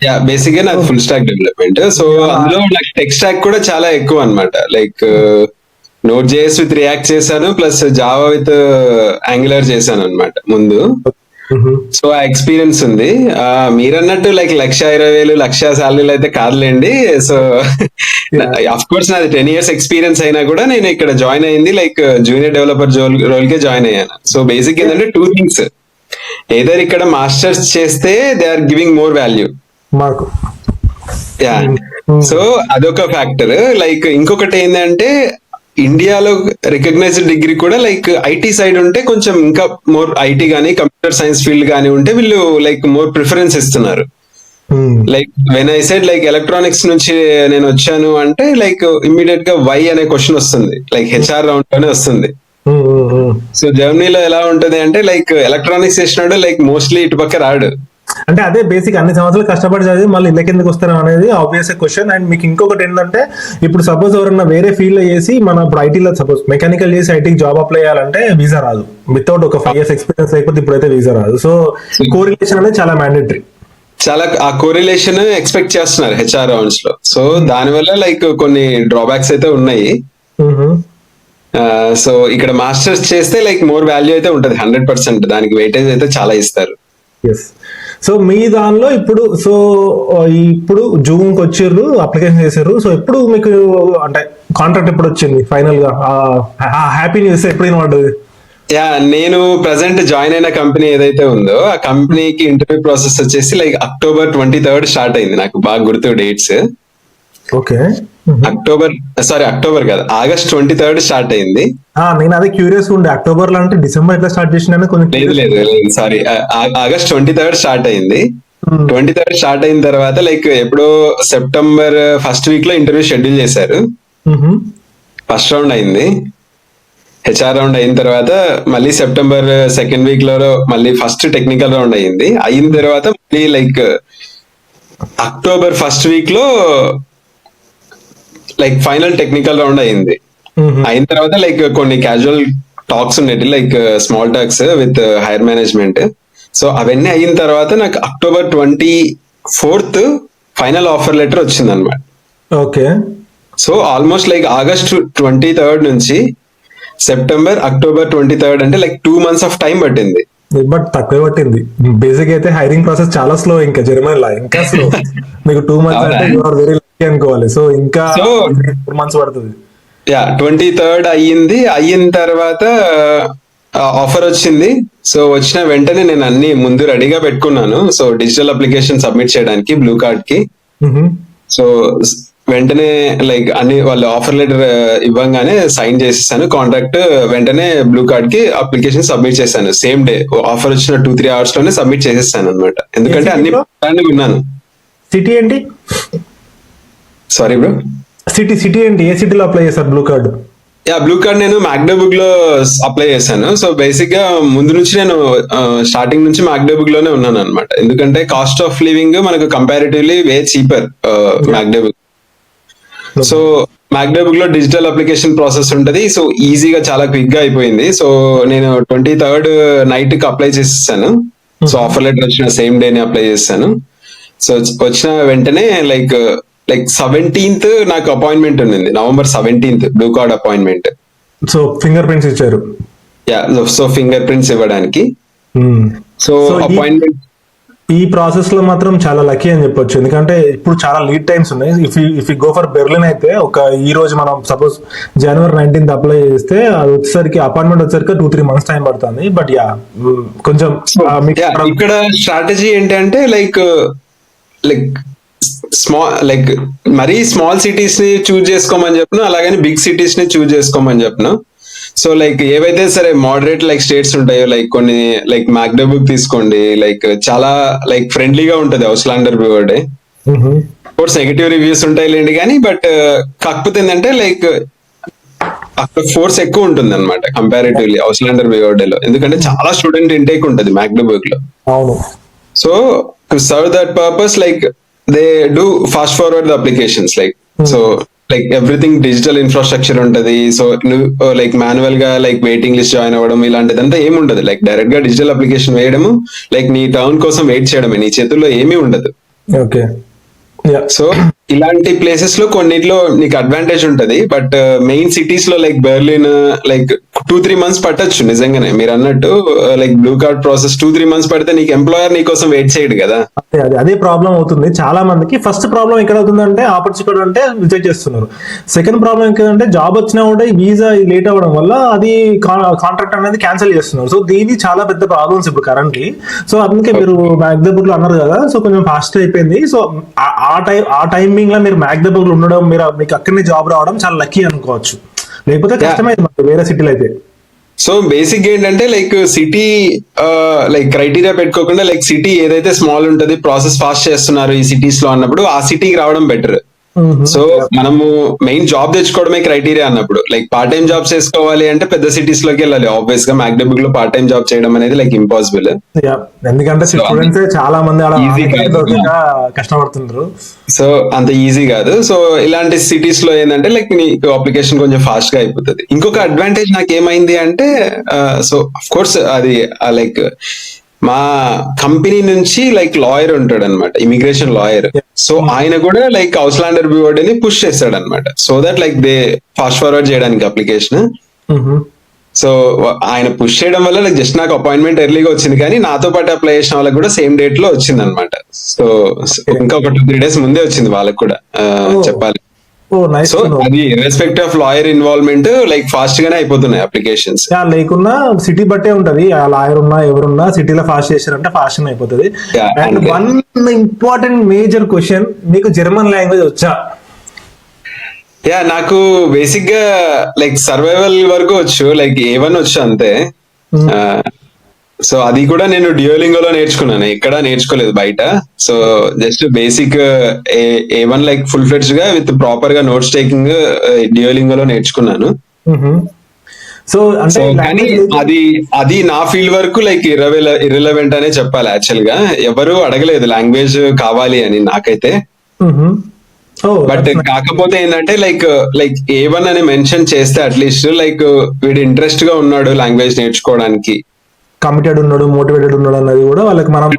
Speaker 2: యా, బేసిక్ గా నాకు ఫుల్ స్టాక్ డెవలప్మెంట్. సో అందులో నాకు టెక్ స్టాక్ కూడా చాలా ఎక్కువ అన్నమాట. Like note JS with react చేశాను, ప్లస్ జావా విత్ యాంగులర్ చేశాను అనమాట ముందు. సో ఆ ఎక్స్పీరియన్స్ ఉంది. మీరన్నట్టు లైక్ 1,20,000 1,00,000 శాలరీలు అయితే కాదులేండి. సో అఫ్ కోర్స్ నాది 10 years ఎక్స్పీరియన్స్ అయినా కూడా నేను ఇక్కడ జాయిన్ అయింది లైక్ జూనియర్ డెవలపర్ రోల్ కే జాయిన్ అయ్యాను. సో బేసిక్ ఏంటంటే 2 things, ఏదర్ ఇక్కడ మాస్టర్స్ చేస్తే they are giving more value
Speaker 1: మాకు.
Speaker 2: యా, సో అదొక ఫ్యాక్టర్. లైక్ ఇంకొకటి ఏంటంటే ఇండియాలో రికగ్నైజ్డ్ డిగ్రీ కూడా లైక్ ఐటీ సైడ్ ఉంటే కొంచెం ఇంకా మోర్ ఐటీ గానీ కంప్యూటర్ సైన్స్ ఫీల్డ్ గానీ ఉంటే వీళ్ళు లైక్ మోర్ ప్రిఫరెన్స్ ఇస్తున్నారు. Like when I said like electronics నుంచి నేను వచ్చాను అంటే లైక్ ఇమ్మీడియట్ గా వై అనే క్వశ్చన్ వస్తుంది, లైక్ హెచ్ఆర్ రౌండ్ లోనే వస్తుంది. సో జర్మనీలో ఎలా ఉంటది అంటే లైక్ ఎలక్ట్రానిక్స్ చేసినాడు లైక్ మోస్ట్లీ ఇటు పక్క రాడు.
Speaker 1: అంటే అదే బేసిక్, అన్ని సంవత్సరాలు కష్టపడి చదివి మళ్ళీ ఇళ్ళ కిందకి వస్తారా అనేది ఆబ్వియస్ క్వశ్చన్. అండ్ మీకు ఇంకొకటి ఏంటంటే ఇప్పుడు సపోజ్ ఎవరన్నా వేరే ఫీల్డ్ లో చేసి మన ఇప్పుడు ఐటీలో సపోజ్ మెకానికల్ చేసి ఐటీకి జాబ్ అప్లై చేయాలంటే వీసా రాదు, వితౌట్ ఒక 5 years ఎక్స్పీరియన్స్ లేకపోతే ఇప్పుడైతే వీసా రాదు. సో కోరిలేషన్ అనేది చాలా మ్యాండేటరీ.
Speaker 2: చాలా ఆ కోరిలేషన్ ఎక్స్పెక్ట్ చేస్తున్నారు హెచ్ఆర్ రౌండ్స్ లో. సో దానివల్ల లైక్ కొన్ని డ్రాబ్యాక్స్ అయితే ఉన్నాయి. సో ఇక్కడ మాస్టర్స్ చేస్తే లైక్ మోర్ వాల్యూ అయితే ఉంటది 100%, దానికి వెయిటేజ్ అయితే చాలా ఇస్తారు.
Speaker 1: సో మీ దానిలో ఇప్పుడు సో ఇప్పుడు జూన్కి వచ్చిర్రు, అప్లికేషన్ చేశారు. సో ఎప్పుడు మీకు అంటే కాంట్రాక్ట్ ఎప్పుడు వచ్చింది ఫైనల్ గా? హ్యాపీ న్యూస్ ఎప్పుడు పడ్డది?
Speaker 2: యా, నేను ప్రజెంట్ జాయిన్ అయిన కంపెనీ ఏదైతే ఉందో ఆ కంపెనీకి ఇంటర్వ్యూ ప్రాసెస్ వచ్చేసి లైక్ October 23rd స్టార్ట్ అయింది. నాకు బాగా గుర్తు డేట్స్.
Speaker 1: ఓకే,
Speaker 2: అక్టోబర్ కాదు, August 23rd స్టార్ట్ అయింది.
Speaker 1: నేను అదే క్యూరియస్ ఉండే, అక్టోబర్ లో అంటే డిసెంబర్ ఎట్లా స్టార్ట్ చేసిన కొంచెం.
Speaker 2: లేదు, సారీ, August 23rd స్టార్ట్ అయింది. 23rd స్టార్ట్ అయిన తర్వాత లైక్ ఎప్పుడో సెప్టెంబర్ ఫస్ట్ వీక్ లో ఇంటర్వ్యూ షెడ్యూల్ చేశారు. ఫస్ట్ రౌండ్ అయింది, హెచ్ఆర్ రౌండ్ అయిన తర్వాత మళ్ళీ సెప్టెంబర్ సెకండ్ వీక్ లో మళ్ళీ ఫస్ట్ టెక్నికల్ రౌండ్ అయింది. అయిన తర్వాత మళ్ళీ లైక్ అక్టోబర్ ఫస్ట్ వీక్ లో లైక్ ఫైనల్ టెక్నికల్ రౌండ్ అయింది. అయిన తర్వాత లైక్ కొన్ని క్యాజువల్ టాక్స్ ఉండేవి, like small talks with higher management. So అవన్నీ అయిన తర్వాత నాకు October 24th final offer letter వచ్చింది అనమాట.
Speaker 1: Okay,
Speaker 2: so almost like August 23rd నుంచి సెప్టెంబర్ October 23rd అంటే లైక్ 2 months ఆఫ్ టైం పట్టింది.
Speaker 1: బట్ తక్కువ పట్టింది. బేసిక్ అయితే హైరింగ్ ప్రాసెస్ చాలా స్లో, ఇంకా జర్మనీలో ఇంకా స్లో. మీకు 2 months అంటే యు ఆర్ వెరీ లక్కీ అనుకోవాలి. సో ఇంకా 4 months పడుతుంది.
Speaker 2: యా, 23rd అయ్యింది. అయిన తర్వాత ఆఫర్ వచ్చింది. సో వచ్చిన వెంటనే నేను అన్ని ముందు రెడీగా పెట్టుకున్నాను. సో డిజిటల్ అప్లికేషన్ సబ్మిట్ చేయడానికి బ్లూ కార్డ్ కి. సో వెంటనే లైక్ అన్ని వాళ్ళు ఆఫర్ లెటర్ ఇవ్వంగానే సైన్ చేసేసాను, కాంట్రాక్ట్ వెంటనే బ్లూ కార్డ్ కి అప్లికేషన్ సబ్మిట్ చేశాను. సేమ్ డే ఆఫర్ వచ్చిన 2-3 hours లోనే సబ్మిట్ చేసేసాను అనమాట. ఎందుకంటే అన్ని ఉన్నాను.
Speaker 1: సిటీ ఏంటి?
Speaker 2: సారీ బ్రో,
Speaker 1: సిటీ ఏంటి? ఏ సిటీలో అప్లై చేశారు blue card?
Speaker 2: Yeah, blue card నేను మ్యాగ్డోబుక్ లో అప్లై చేశాను. సో బేసిక్ గా ముందు నుంచి నేను స్టార్టింగ్ నుంచి మ్యాగ్డోబుక్ లోనే ఉన్నాను అనమాట. ఎందుకంటే కాస్ట్ ఆఫ్ లివింగ్ మనకు కంపారిటివ్లీ వే చీపర్ మ్యాగ్డోబుక్. సో మ్యాగ్డోబుక్ లో డిజిటల్ అప్లికేషన్ ప్రాసెస్ ఉంటది. సో ఈజీగా చాలా క్విక్ గా అయిపోయింది. సో నేను 23rd నైట్ కి అప్లై చేసేసాను. సో ఆఫర్ లెటర్ వచ్చిన సేమ్ డే ని అప్లై చేశాను. సో వచ్చిన వెంటనే లైక్ లైక్ 17th నాకు అపాయింట్మెంట్ ఉంది, November 17th blue card appointment.
Speaker 1: So finger prints ఇచ్చారు.
Speaker 2: యా, సో ఫింగర్ ప్రింట్స్ ఇవ్వడానికి. సో
Speaker 1: So,
Speaker 2: అపాయింట్మెంట్
Speaker 1: ఈ ప్రాసెస్ లో మాత్రం చాలా లక్కీ అని చెప్పొచ్చు, ఎందుకంటే ఇప్పుడు చాలా లీడ్ టైమ్స్ ఉన్నాయి. If you go for Berlin అయితే ఈ రోజు మనం సపోజ్ January 19th అప్లై చేస్తే అది వచ్చేసరికి అపాయింట్మెంట్ వచ్చేసరికి 2-3 months టైం పడుతుంది. బట్ కొంచెం
Speaker 2: ఇక్కడ స్ట్రాటజీ ఏంటంటే లైక్ లైక్ మరీ స్మాల్ సిటీస్ ని చూజ్ చేసుకోమని చెప్పిన, అలాగని బిగ్ సిటీస్ ని చూజ్ చేసుకోమని చెప్పిన. సో లైక్ ఏవైతే సరే మోడరేట్ లైక్ స్టేట్స్ ఉంటాయో, లైక్ కొన్ని లైక్ మ్యాగ్డెబుక్ తీసుకోండి, లైక్ చాలా లైక్ ఫ్రెండ్లీగా ఉంటది అవుస్లాండర్ బ్యూవర్డే. కోర్స్ నెగటివ్ రివ్యూస్ ఉంటాయి లేండి కానీ, బట్ కాకపోతే ఏంటంటే లైక్ అక్కడ ఫోర్స్ ఎక్కువ ఉంటుంది అనమాట కంపారిటివ్లీ అవుస్లాండర్ బ్యూవర్డే లో, ఎందుకంటే చాలా స్టూడెంట్ ఇంటేక్ ఉంటుంది మ్యాగ్డెబుక్ లో.
Speaker 1: అవును.
Speaker 2: So to serve that purpose like they do fast forward the applications like. So like everything digital infrastructure ఉంటది. సో నువ్వు లైక్ మాన్యువల్ గా లైక్ వెయిటింగ్ లిస్ట్ జాయిన్ అవ్వడం ఇలాంటిదంతా ఏమి ఉండదు. లైక్ డైరెక్ట్ గా డిజిటల్ అప్లికేషన్ వేయడము, లైక్ నీ టర్న్ కోసం వెయిట్ చేయడమే, నీ చేతుల్లో ఏమీ ఉండదు.
Speaker 1: ఓకే.
Speaker 2: సో ఇలాంటి ప్లేసెస్ లో కొన్నిట్లో నీకు అడ్వాంటేజ్ ఉంటది, బట్ మెయిన్ సిటీస్ లో లైక్ బెర్లిన్ లైక్ 2-3 months పట్టొచ్చు నిజంగానే మీరు అన్నట్టు. Like blue card process 2-3 months పడితే నీకు ఎంప్లాయర్ నీ కోసం వెయిట్ చేయడు కదా.
Speaker 1: అదే ప్రాబ్లం అవుతుంది చాలా మందికి. ఫస్ట్ ప్రాబ్లం ఎక్కడ అవుతుందంటే ఆపర్చునిటీ అంటే రిజెక్ట్ చేస్తున్నారు. సెకండ్ ప్రాబ్లం ఏంటంటే జాబ్ వచ్చినా కూడా వీసా లేట్ అవ్వడం వల్ల అది కాంట్రాక్ట్ అనేది క్యాన్సిల్ చేస్తున్నారు. సో దీని చాలా పెద్ద ప్రాబ్లమ్స్ ఇప్పుడు కరెంట్లీ. సో అందుకే మీరు మ్యాగ్డెబుక్ లో అన్నారు కదా, సో కొంచెం ఫాస్ట్ అయిపోయింది. సో ఆ టైమింగ్ లో మీరు మ్యాగ్డెబుక్ లో ఉండడం, మీకు అక్కడనే జాబ్ రావడం చాలా లక్కీ అనుకోవచ్చు. లేకపోతే కష్టమైంది వేరే సిటీలో అయితే.
Speaker 2: సో బేసిక్ ఏంటంటే లైక్ సిటీ లైక్ క్రైటీరియా పెట్టుకోకుండా లైక్ సిటీ ఏదైతే స్మాల్ ఉంటది, ప్రాసెస్ ఫాస్ట్ చేస్తున్నారు ఈ సిటీస్ లో అన్నప్పుడు ఆ సిటీకి రావడం బెటర్. సో మనము మెయిన్ జాబ్ తెచ్చుకోవడమే క్రైటీరియా అన్నప్పుడు, లైక్ పార్ట్ టైం జాబ్ చేసుకోవాలి అంటే పెద్ద సిటీస్ లోకి వెళ్ళాలి. ఆబ్వియస్ గా మ్యాగ్డెబుక్ లో పార్ట్ టైం జాబ్ చేయడం అనేది లైక్ ఇంపాసిబుల్.
Speaker 1: ఎందుకంటే స్టూడెంట్స్ చాలా మంది కష్టపడుతున్నారు.
Speaker 2: సో అంత ఈజీ కాదు. సో ఇలాంటి సిటీస్ లో ఏంటంటే లైక్ నీకు అప్లికేషన్ కొంచెం ఫాస్ట్ గా అయిపోతుంది. ఇంకొక అడ్వాంటేజ్ నాకు ఏమైంది అంటే, సో అఫ్ కోర్స్ అది లైక్ మా కంపెనీ నుంచి లైక్ లాయర్ ఉంటాడు అనమాట, ఇమిగ్రేషన్ లాయర్. సో ఆయన కూడా లైక్ అవుస్లాండర్ బ్యూవర్డ్ ని పుష్ చేస్తాడు అనమాట, so that like they fast forward చేయడానికి అప్లికేషన్. సో ఆయన పుష్ చేయడం వల్ల లైక్ జస్ట్ నాకు అపాయింట్మెంట్ ఎర్లీగా వచ్చింది, కానీ నాతో పాటు అప్లై చేసిన వాళ్ళకి కూడా సేమ్ డేట్ లో వచ్చింది అనమాట. సో ఇంకా ఒక 2-3 days ముందే వచ్చింది వాళ్ళకి కూడా చెప్పాలి. సో అది respect of lawyer involvement like fast గానే అయిపోతున్నాయి అప్లికేషన్స్.
Speaker 1: లేకున్నా సిటీ బట్టే ఉంటది, ఆ లాయర్ ఉన్నా ఎవరున్నా సిటీలో ఫాస్ట్ చేశారంటే ఫాస్ట్ గా అయిపోతుంది. And one important major question, మీకు జర్మన్ లాంగ్వేజ్ వచ్చా?
Speaker 2: యా, నాకు బేసిక్ గా లైక్ సర్వైవల్ వరకు వచ్చు, లైక్ A1 వచ్చు అంతే. సో అది కూడా నేను డ్యూయోలింగోలో నేర్చుకున్నాను, ఎక్కడా నేర్చుకోలేదు బయట. So just basic A1 like full fledged గా విత్ ప్రాపర్ గా నోట్స్ టేకింగ్ డ్యూయోలింగోలో నేర్చుకున్నాను.
Speaker 1: సో
Speaker 2: కానీ అది నా ఫీల్డ్ వరకు లైక్ ఇర్రెలవెంట్ అనే చెప్పాలి. యాక్చువల్ గా ఎవరు అడగలేదు లాంగ్వేజ్ కావాలి అని నాకైతే. బట్ కాకపోతే ఏంటంటే లైక్ A1 అని మెన్షన్ చేస్తే అట్లీస్ట్ లైక్ వీడు ఇంట్రెస్ట్ గా ఉన్నాడు లాంగ్వేజ్ నేర్చుకోవడానికి,
Speaker 1: కమిటెడ్ ఉన్నాడు, మోటివేటెడ్ ఉన్నాడు అన్నది కూడా వాళ్ళకి మనం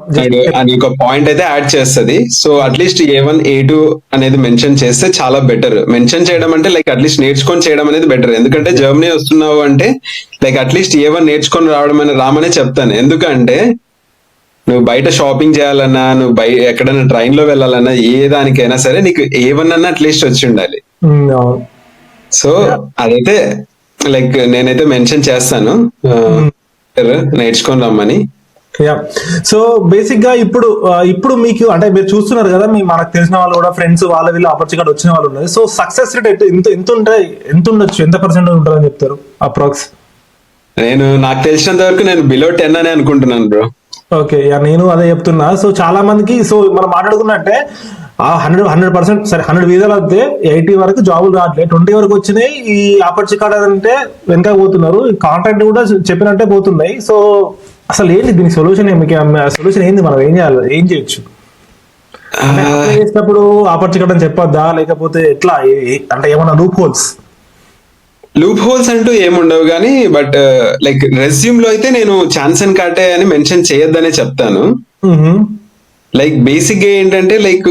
Speaker 2: అని ఒక పాయింట్ అయితే యాడ్ చేస్తుంది. సో అట్లీస్ట్ A1 A2 అనేది మెన్షన్ చేస్తే చాలా బెటర్. మెన్షన్ చేయడం అంటే లైక్ అట్లీస్ట్ నేర్చుకొని చేయడం అనేది బెటర్. ఎందుకంటే జర్మనీ వస్తున్నావు అంటే లైక్ అట్లీస్ట్ A1 నేర్చుకొని రామనే చెప్తాను. ఎందుకంటే నువ్వు బయట షాపింగ్ చేయాలన్నా, నువ్వు ఎక్కడైనా ట్రైన్ లో వెళ్ళాలన్నా, ఏ దానికైనా సరే నీకు A1 అన్న అట్లీస్ట్ వచ్చి ఉండాలి. సో అదైతే లైక్ నేనైతే మెన్షన్ చేస్తాను నేర్చుకొని రమ్మని.
Speaker 1: సో బేసిక్ గా ఇప్పుడు మీకు అంటే మీరు చూస్తున్నారు కదా, మనకు తెలిసిన వాళ్ళు కూడా ఫ్రెండ్స్ వాళ్ళ వీళ్ళు ఆపర్చునిటీ వచ్చిన వాళ్ళు ఉన్నారు. సో సక్సెస్ రేట్ ఎంత ఉండొచ్చు, ఎంత % ఉంటుందని చెప్తారు అప్రాక్స్?
Speaker 2: నాకు తెలిసినంత వరకు నేను బిలో 10 అని అనుకుంటున్నాను బ్రో.
Speaker 1: ఓకే, నేను అదే చెప్తున్నా. సో చాలా మందికి, సో మనం మాట్లాడుకున్నట్టే 100% సరే 100 వీసాలు వస్తే 80 వరకు జాబులు రావట్లేదు, 20 వరకు వచ్చినాయి. ఈ ఆపర్చునిటీ కార్డ్ అంటే వెనక పోతున్నారు, కాంట్రాక్ట్ కూడా చెప్పినట్టే పోతున్నాయి. సో అసలు ఏంటి దీని సొల్యూషన్? సొల్యూషన్ ఏంది? మనం ఏం చేయొచ్చు చేసినప్పుడు? ఆపర్చునిటీ కార్డ్ అని చెప్పొద్దా, లేకపోతే ఎట్లా? అంటే ఏమన్నా లూప్ హోల్స్
Speaker 2: అంటూ ఏముండవు కానీ, బట్ లైక్ రెజ్యూమ్ లో అయితే నేను ఛాన్సన్ కార్టే అని మెన్షన్ చేయొద్దనే చెప్తాను. లైక్ బేసిక్ గా ఏంటంటే లైక్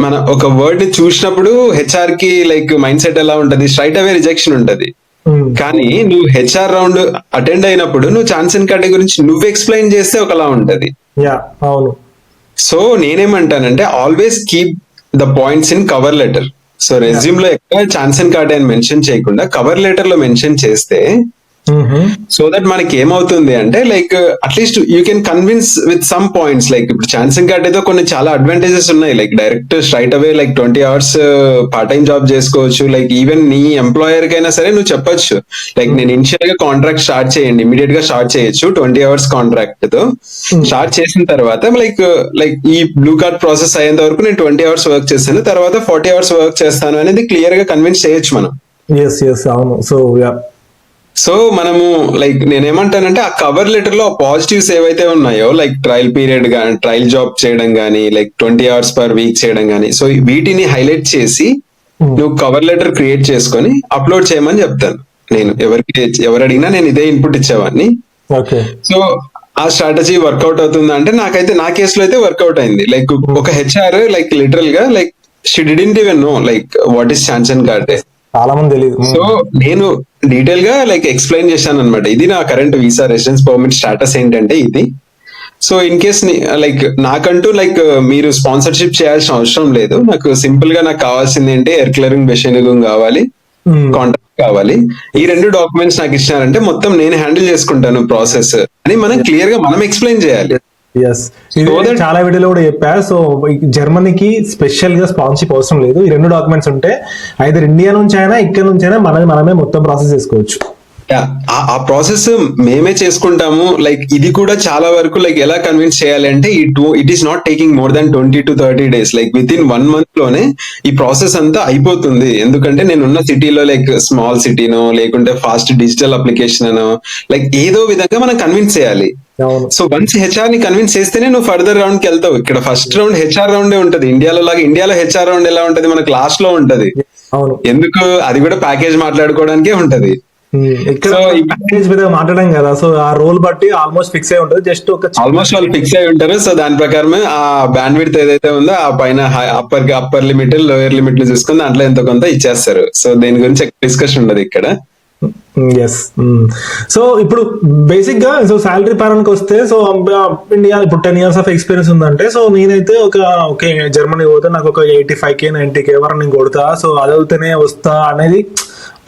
Speaker 2: మన ఒక వర్డ్ ని చూసినప్పుడు హెచ్ఆర్ కి లైక్ మైండ్ సెట్ ఎలా ఉంటది, స్ట్రైట్ అవే రిజెక్షన్ ఉంటది. కానీ నువ్వు హెచ్ఆర్ రౌండ్ అటెండ్ అయినప్పుడు నువ్వు ఛాన్స్ అండ్ కార్డ్ గురించి నువ్వు ఎక్స్ప్లెయిన్ చేస్తే ఒకలా ఉంటది.
Speaker 1: యా అవును.
Speaker 2: సో నేనేమంటానంటే always keep the points in cover letter. So resume లో ఎక్కడ ఛాన్స్ అండ్ కార్డ్ అని మెన్షన్ చేయకుండా కవర్ లెటర్ లో మెన్షన్ చేస్తే సో దట్ మనకి ఏమవుతుంది అంటే like at least you can convince with some points. Like ఇప్పుడు ఛాన్సింగ్ కార్డ్ అయితే కొన్ని చాలా అడ్వాంటేజెస్ ఉన్నాయి. లైక్ డైరెక్ట్ స్ట్రైట్ అవే like 20 hours part time job చేసుకోవచ్చు. లైక్ ఈవెన్ నీ ఎంప్లాయర్ కైనా సరే నువ్వు చెప్పొచ్చు లైక్ నేను ఇనిషియల్ గా కాంట్రాక్ట్ స్టార్ట్ చేయండి, ఇమీడియట్ గా స్టార్ట్ చేయొచ్చు 20 hours కాంట్రాక్ట్ తో. స్టార్ట్ చేసిన తర్వాత లైక్ ఈ బ్లూ కార్డ్ ప్రాసెస్ అయ్యేంత వరకు నేను 20 hours వర్క్ చేస్తాను, తర్వాత 40 hours వర్క్ చేస్తాను అనేది క్లియర్ గా కన్విన్స్ చేయొచ్చు మనం.
Speaker 1: అవును. సో యా,
Speaker 2: సో మనము లైక్ నేనేమంటానంటే ఆ కవర్ లెటర్ లో పాజిటివ్స్ ఏవైతే ఉన్నాయో లైక్ ట్రయల్ పీరియడ్ గానీ, ట్రయల్ జాబ్ చేయడం గానీ, లైక్ 20 hours per week చేయడం గానీ, సో వీటిని హైలైట్ చేసి నువ్వు కవర్ లెటర్ క్రియేట్ చేసుకొని అప్లోడ్ చేయమని చెప్తాను నేను. ఎవరు అడిగినా నేను ఇదే ఇన్పుట్ ఇచ్చేవాడిని.
Speaker 1: ఓకే.
Speaker 2: సో ఆ స్ట్రాటజీ వర్కౌట్ అవుతుందా అంటే నాకైతే నా కేసులో అయితే వర్కౌట్ అయింది. లైక్ ఒక హెచ్ఆర్ లైక్ లిటరల్ గా like she didn't even know like what is chance and card.
Speaker 1: చాలా మంది తెలియదు.
Speaker 2: సో నేను డీటెయిల్ గా లైక్ ఎక్స్ప్లెయిన్ చేశాను అనమాట. ఇది నా current visa residence permit status ఏంటంటే ఇది. సో ఇన్ కేస్ లైక్ నాకంటూ లైక్ మీరు స్పాన్సర్షిప్ చేయాల్సిన అవసరం లేదు. నాకు సింపుల్ గా నాకు కావాల్సింది ఏంటి ఎయిర్ క్లియరింగ్ మెషినింగ్ కావాలి, కాంట్రాక్ట్ కావాలి. ఈ 2 డాక్యుమెంట్స్ నాకు ఇచ్చినారంటే మొత్తం నేను హ్యాండిల్ చేసుకుంటాను ప్రాసెస్ అని మనం క్లియర్ గా మనం ఎక్స్ప్లెయిన్ చేయాలి.
Speaker 1: చాలా వీడియోలో కూడా చెప్పా. సో జర్మనీకి స్పెషల్ గా స్పాన్సర్షిప్ అవసరం లేదు. ఈ 2 డాక్యుమెంట్స్ ఉంటే ఐదర్ ఇండియా నుంచి అయినా ఇక్కడ నుంచి అయినా మనమే మొత్తం ప్రాసెస్ చేసుకోవచ్చు.
Speaker 2: ఆ ప్రాసెస్ మేమే చేసుకుంటాము. లైక్ ఇది కూడా చాలా వరకు లైక్ ఎలా కన్విన్స్ చేయాలి అంటే it is not taking more than 20 to 30 days. Like with in 1 month లోనే ఈ ప్రాసెస్ అంతా అయిపోతుంది. ఎందుకంటే నేనున్న సిటీలో లైక్ స్మాల్ సిటీనో లేకుంటే ఫాస్ట్ డిజిటల్ అప్లికేషన్ అనో లైక్ ఏదో విధంగా మనం కన్విన్స్ చేయాలి. సో వన్స్ హెచ్ఆర్ ని కన్విన్స్ చేస్తేనే నువ్వు ఫర్దర్ రౌండ్ కి వెళ్తావు. ఇక్కడ ఫస్ట్ రౌండ్ హెచ్ఆర్ రౌండే ఉంటది. ఇండియాలో హెచ్ఆర్ రౌండ్ ఎలా ఉంటది, మనకు లాస్ట్ లో ఉంటది. ఎందుకు అది కూడా ప్యాకేజ్ మాట్లాడుకోవడానికే ఉంటది.
Speaker 1: ఇక్కడ ప్యాకేజ్ మీద మాట్లాడడం కదా. సో ఆ రోల్ బట్టి ఆల్మోస్ట్ ఫిక్స్ అయి ఉంటుంది. జస్ట్
Speaker 2: ఆల్మోస్ట్ వాళ్ళు ఫిక్స్ అయి ఉంటారు. సో దాని ప్రకారమే ఆ బ్యాండ్ విడ్త్ ఏదైతే ఉందో ఆ పైన అప్పర్ లిమిట్ లోయర్ లిమిట్ చూసుకుని దాంట్లో ఎంతో కొంత ఇచ్చేస్తారు. సో దీని గురించి డిస్కషన్ ఉండదు ఇక్కడ.
Speaker 1: ఎస్. సో ఇప్పుడు బేసిక్ గా సో శాలరీ పరానికి వస్తే సో ఇండియా ఇప్పుడు 10 years ఆఫ్ ఎక్స్పీరియన్స్ ఉందంటే సో నేనైతే ఓకే జర్మనీ పోతే నాకు ఒక 85K 90K వరకు నేను కొడతా, సో అదవుతూనే వస్తా అనేది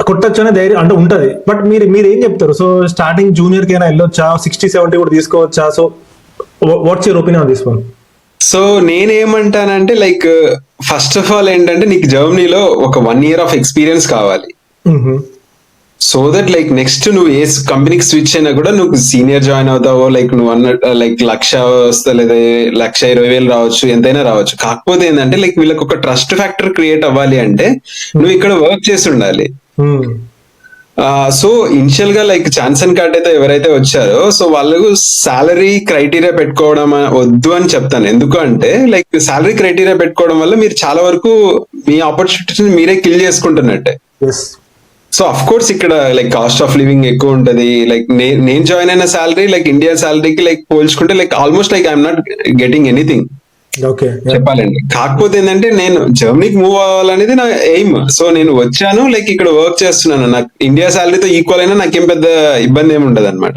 Speaker 1: కొట్టచ్చు అనే ధైర్యం అంటే ఉంటది. బట్ మీరు ఏం చెప్తారు? సో స్టార్టింగ్ జూనియర్ కైనా వెళ్ళొచ్చా, 60-70 కూడా తీసుకోవచ్చా? So what's your opinion on this one?
Speaker 2: So నేనేమంటానంటే లైక్ ఫస్ట్ ఆఫ్ ఆల్ ఏంటంటే నీకు జర్మనీలో ఒక 1 year ఆఫ్ ఎక్స్పీరియన్స్ కావాలి. సో దట్ లైక్ నెక్స్ట్ నువ్వు ఏ కంపెనీకి స్విచ్ అయినా కూడా నువ్వు సీనియర్ జాయిన్ అవుతావో లైక్ నువ్వు అన్న లైక్ 1,00,000 వస్తా లేదా 1,20,000 రావచ్చు, ఎంతైనా రావచ్చు. కాకపోతే ఏంటంటే లైక్ వీళ్ళకి ఒక ట్రస్ట్ ఫ్యాక్టర్ క్రియేట్ అవ్వాలి అంటే నువ్వు ఇక్కడ వర్క్ చేసి ఉండాలి. సో ఇనిషియల్ గా లైక్ ఛాన్స్ అండ్ కార్డ్ అయితే ఎవరైతే వచ్చారో సో వాళ్ళకు సాలరీ క్రైటీరియా పెట్టుకోవడం వద్దు అని చెప్తాను. ఎందుకు అంటే లైక్ సాలరీ క్రైటీరియా పెట్టుకోవడం వల్ల మీరు చాలా వరకు మీ ఆపర్చునిటీని మీరే కిల్ చేసుకుంటున్నట్టే. సో అఫ్ కోర్స్ ఇక్కడ లైక్ కాస్ట్ ఆఫ్ లివింగ్ ఎక్కువ ఉంటది. లైక్ నేను జాయిన్ అయిన సాలరీ లైక్ ఇండియా సాలరీకి లైక్ పోల్చుకుంటే like almost like I'm not getting anything చెప్పాలండి. కాకపోతే ఏంటంటే నేను జర్మనీకి మూవ్ అవ్వాలనేది నా ఎయిమ్. సో నేను వచ్చాను లైక్ ఇక్కడ వర్క్ చేస్తున్నాను. నాకు ఇండియా సాలరీతో ఈక్వల్ అయినా నాకేం పెద్ద ఇబ్బంది ఏమి ఉండదు అనమాట.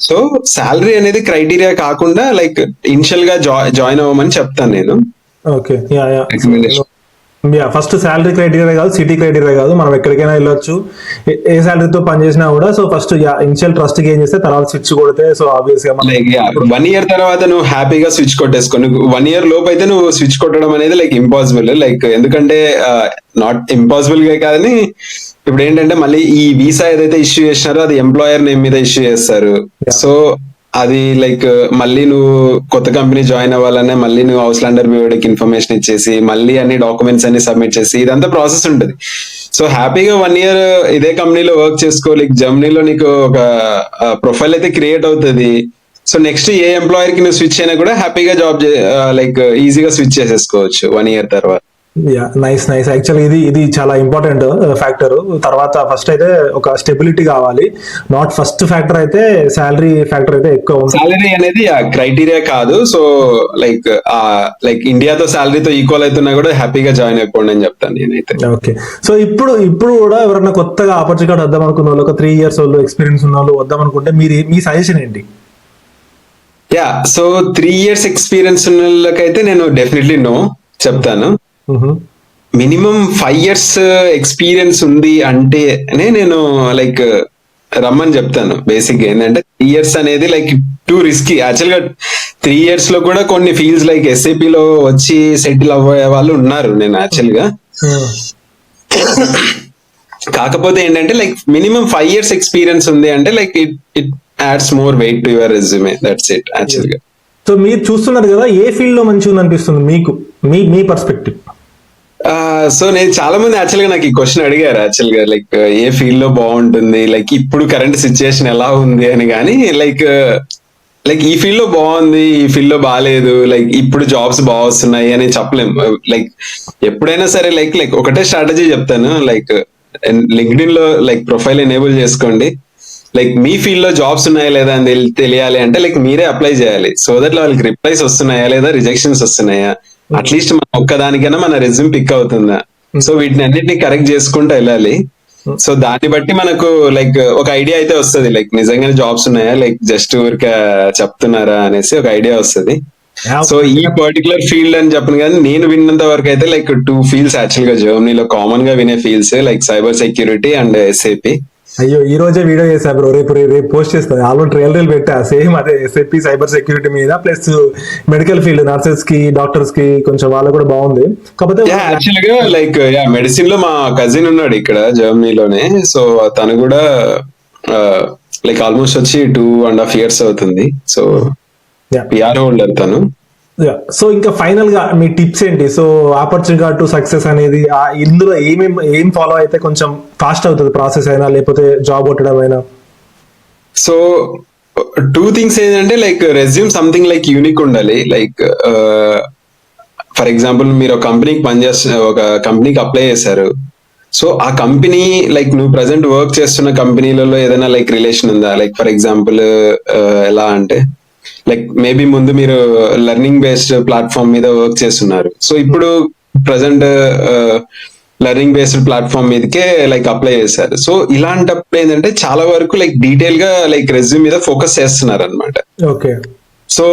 Speaker 2: సో సాలరీ అనేది క్రైటీరియా కాకుండా లైక్ ఇనిషియల్ గా జాయిన్ అవ్వమని చెప్తాను నేను.
Speaker 1: ఫస్ట్ శాలరీ క్రైటీరియా కాదు, సిటీ క్రైటీరియా కాదు, మనం ఎక్కడికైనా వెళ్ళొచ్చు ఏ శాలరీతో పనిచేసినా కూడా. So first initial trust gain చేస్తే తర్వాత స్విచ్ కొడితే సో ఆబ్వియస్ గా
Speaker 2: 1 year తర్వాత నువ్వు హ్యాపీగా స్విచ్ కొట్టేసుకో. నువ్వు 1 year లోపు అయితే నువ్వు స్విచ్ కొట్టడం అనేది లైక్ ఇంపాసిబుల్. లైక్ ఎందుకంటే నాట్ ఇంపాసిబుల్ గా కాదని ఇప్పుడు ఏంటంటే మళ్ళీ ఈ వీసా ఏదైతే ఇష్యూ చేసినారో అది ఎంప్లాయర్ నేమ్ మీద ఇష్యూ చేస్తారు. సో అది లైక్ మళ్ళీ నువ్వు కొత్త కంపెనీ జాయిన్ అవ్వాలనే మళ్ళీ నువ్వు హౌస్ ల్యాండర్ బ్యూరోకి ఇన్ఫర్మేషన్ ఇచ్చేసి మళ్ళీ అన్ని డాక్యుమెంట్స్ అన్ని సబ్మిట్ చేసి ఇదంతా ప్రాసెస్ ఉంటుంది. సో హ్యాపీగా 1 year ఇదే కంపెనీలో వర్క్ చేసుకో. లైక్ జర్మనీలో నీకు ఒక ప్రొఫైల్ అయితే క్రియేట్ అవుతుంది. సో నెక్స్ట్ ఏ ఎంప్లాయర్ కి నువ్వు స్విచ్ అయినా కూడా హ్యాపీగా జాబ్ లైక్ ఈజీగా స్విచ్ చేసేసుకోవచ్చు 1 year తర్వాత.
Speaker 1: Nice nice. యాక్చువల్లీ ఇది చాలా ఇంపార్టెంట్ ఫ్యాక్టర్. తర్వాత ఫస్ట్ అయితే ఒక స్టెబిలిటీ కావాలి. నాట్ ఫస్ట్ ఫ్యాక్టర్ అయితే శాలరీ ఫ్యాక్టర్ అయితే ఎక్కువ ఉంది.
Speaker 2: సాలరీ అనేది క్రైటీరియా కాదు. సో లైక్ ఇండియాతో సాలరీతో ఈక్వల్ అవుతున్నా కూడా హ్యాపీగా జాయిన్ అయిపోండి అని చెప్తాను నేనైతే.
Speaker 1: ఓకే. సో ఇప్పుడు కూడా ఎవరైనా కొత్తగా ఆపర్చునిటీ వద్దాం అనుకున్న వాళ్ళు, ఒక 3 years వాళ్ళు ఎక్స్పీరియన్స్ ఉన్న వాళ్ళు వద్దాం అనుకుంటే మీ సజెషన్ ఏంటి?
Speaker 2: యా, సో 3 years ఎక్స్పీరియన్స్ ఉన్న వాళ్ళకైతే నేను డెఫినెట్లీ నో చెప్తాను. మినిమం 5 years ఎక్స్పీరియన్స్ ఉంది అంటేనే నేను లైక్ రమ్మని చెప్తాను. బేసిక్ ఏంటంటే 3 years అనేది లైక్ టూ రిస్కీ. యాక్చువల్ గా 3 years లో కూడా కొన్ని ఫీల్డ్స్ లైక్ SAP లో వచ్చి సెటిల్ అవ్వే వాళ్ళు ఉన్నారు. నేను యాక్చువల్ గా కాకపోతే ఏంటంటే లైక్ మినిమం 5 years ఎక్స్పీరియన్స్ ఉంది అంటే like it adds more weight to your resume. That's it actual గా.
Speaker 1: సో మీరు చూస్తున్నారు కదా, ఏ ఫీల్డ్ లో మంచిగా ఉంది అనిపిస్తుంది మీకు, మీ పర్స్పెక్టివ్?
Speaker 2: సో నేను చాలా మంది యాక్చువల్ గా నాకు ఈ క్వశ్చన్ అడిగారు యాక్చువల్ గా, లైక్ ఏ ఫీల్డ్ లో బాగుంటుంది, లైక్ ఇప్పుడు కరెంట్ సిచ్యుయేషన్ ఎలా ఉంది అని. కానీ లైక్ ఈ ఫీల్డ్ లో బాగుంది, ఈ ఫీల్డ్ లో బాగాలేదు, లైక్ ఇప్పుడు జాబ్స్ బాగా వస్తున్నాయి అని చెప్పలేం. లైక్ ఎప్పుడైనా సరే లైక్ ఒకటే స్ట్రాటజీ చెప్తాను. లైక్ లింక్డ్ఇన్ లో లైక్ ప్రొఫైల్ ఎనేబుల్ చేసుకోండి. లైక్ మీ ఫీల్డ్ లో జాబ్స్ ఉన్నాయా లేదా అని తెలియాలి అంటే లైక్ మీరే అప్లై చేయాలి. సో దట్ వాళ్ళకి రిప్లైస్ వస్తున్నాయా లేదా రిజెక్షన్స్ వస్తున్నాయా, అట్లీస్ట్ మన ఒక్కదానికైనా మన రెజ్యూమ్ పిక్ అవుతుందా. సో వీటిని అన్నిటిని కరెక్ట్ చేసుకుంటూ వెళ్ళాలి. సో దాన్ని బట్టి మనకు లైక్ ఒక ఐడియా అయితే వస్తుంది. లైక్ నిజంగానే జాబ్స్ ఉన్నాయా, లైక్ జస్ట్ ఊరికే చెప్తున్నారా అనేసి ఒక ఐడియా వస్తుంది. సో ఈ పర్టికులర్ ఫీల్డ్ అని చెప్పను కానీ నేను విన్నంత వరకు అయితే లైక్ 2 fields యాక్చువల్ గా జర్మనీలో కామన్ గా వినే fields like cyber security and SAP.
Speaker 1: అయ్యో, ఈ రోజే వీడియో చేసా బ్రో, రేపు పోస్ట్ చేస్తాను. ఆల్రెడీ ట్రైల్ పెట్టా సేమ్ అదే SAP సైబర్ సెక్యూరిటీ మీద, ప్లస్ మెడికల్ ఫీల్డ్ నర్సెస్ కి డాక్టర్స్ కి కొంచెం వాళ్ళకు కూడా బాగుంది. కాకపోతే
Speaker 2: యాక్చువల్ గా లైక్ మెడిసిన్ లో మా కజిన్ ఉన్నాడు ఇక్కడ జర్మనీలోనే. సో తను కూడా లైక్ ఆల్మోస్ట్ వచ్చి 2.5 years అవుతుంది. సో PR హోల్డర్ తను.
Speaker 1: సో ఇంకా ఫైనల్ గా మీ టిప్స్ ఏంటి? సో ఆపర్చునిటీ టు సక్సెస్ అనేది ఇందులో ఏం ఫాలో అయితే కొంచెం ఫాస్ట్ అవుతుంది ప్రాసెస్ అయినా, లేకపోతే జాబ్ కొట్టడం అయినా?
Speaker 2: సో 2 things ఏంటంటే like resume something like unique ఉండాలి. లైక్ ఫర్ ఎగ్జాంపుల్ మీరు ఒక కంపెనీకి అప్లై చేశారు. సో ఆ కంపెనీ లైక్ నువ్వు ప్రజెంట్ వర్క్ చేస్తున్న కంపెనీలలో ఏదైనా లైక్ రిలేషన్ ఉందా? లైక్ ఫర్ ఎగ్జాంపుల్ ఎలా అంటే లైక్ మేబీ ముందు మీరు లెర్నింగ్ బేస్డ్ ప్లాట్ఫామ్ మీద వర్క్ చేస్తున్నారు. సో ఇప్పుడు ప్రజెంట్ లెర్నింగ్ బేస్డ్ ప్లాట్ఫామ్ మీదకే లైక్ అప్లై చేశారు. సో ఇలాంటప్పుడు ఏంటంటే చాలా వరకు లైక్ డీటెయిల్ గా లైక్ రెజ్యూమ్ మీద ఫోకస్ చేస్తున్నారు అనమాట.
Speaker 1: ఓకే.
Speaker 2: సో